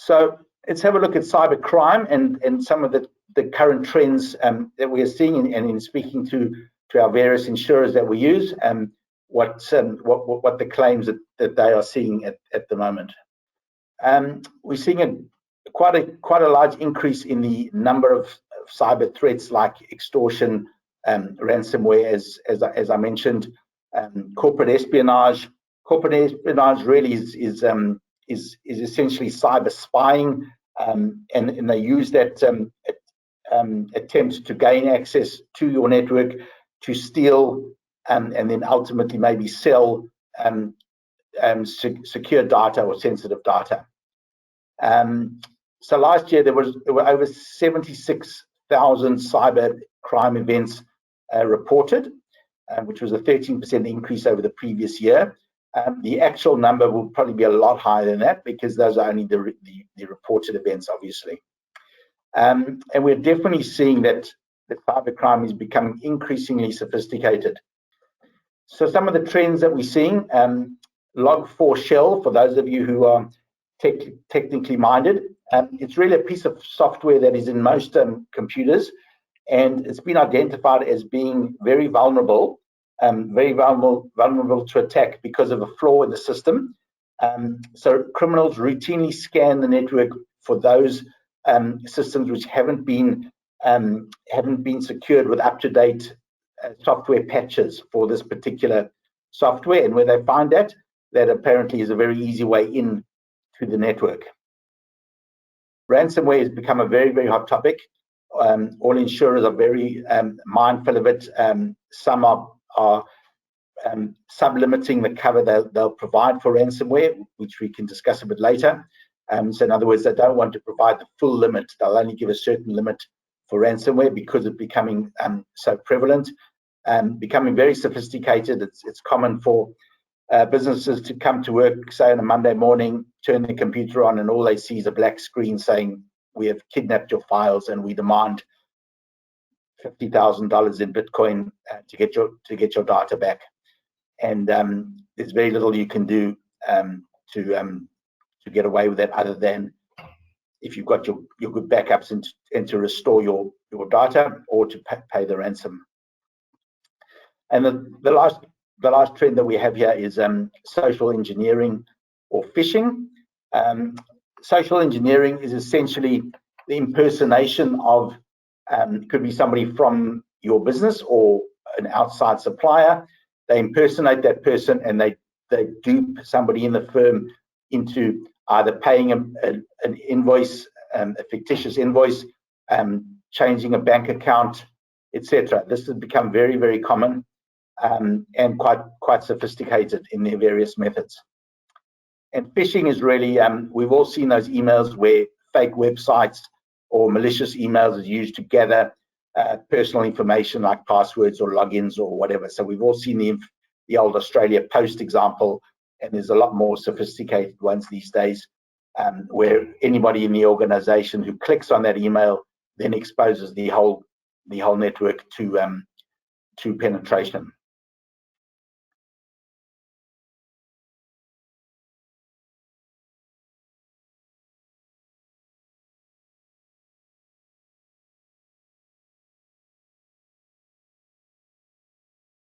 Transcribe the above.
So let's have a look at cybercrime and some of the current trends that we are seeing, and in speaking to our various insurers that we use, what the claims that they are seeing at the moment. We're seeing quite a large increase in the number of cyber threats like extortion, ransomware, as I mentioned, corporate espionage. Corporate espionage really is essentially cyber spying, and they use that attempt to gain access to your network to steal and then ultimately maybe sell secure data or sensitive data. So last year there were over 76,000 cyber crime events reported, which was a 13% increase over the previous year. The actual number will probably be a lot higher than that, because those are only the reported events, obviously. And we're definitely seeing that cybercrime is becoming increasingly sophisticated. So some of the trends that we're seeing, Log4Shell, for those of you who are technically minded, it's really a piece of software that is in most computers, and it's been identified as being very vulnerable to attack because of a flaw in the system. So criminals routinely scan the network for those systems which haven't been secured with up-to-date software patches for this particular software, and where they find that apparently is a very easy way in to the network. Ransomware has become a very, very hot topic. All insurers are very mindful of it. Some are sublimiting the cover they'll provide for ransomware, which we can discuss a bit later. So in other words, they don't want to provide the full limit. They'll only give a certain limit for ransomware because it's becoming so prevalent, becoming very sophisticated. It's common for businesses to come to work, say on a Monday morning, turn the computer on, and all they see is a black screen saying, "We have kidnapped your files and we demand $50,000 in Bitcoin to get your data back." And there's very little you can do to get away with that, other than if you've got your good backups and to restore your data, or to pay the ransom. And the last trend that we have here is social engineering or phishing. Social engineering is essentially the impersonation of, it could be somebody from your business or an outside supplier. They impersonate that person, and they dupe somebody in the firm into either paying an invoice, a fictitious invoice, changing a bank account, etc. This has become very, very common, and quite sophisticated in their various methods. And phishing is really, we've all seen those emails where fake websites or malicious emails are used to gather personal information like passwords or logins or whatever. So we've all seen the old Australia Post example, and there's a lot more sophisticated ones these days, where anybody in the organization who clicks on that email then exposes the whole network to penetration.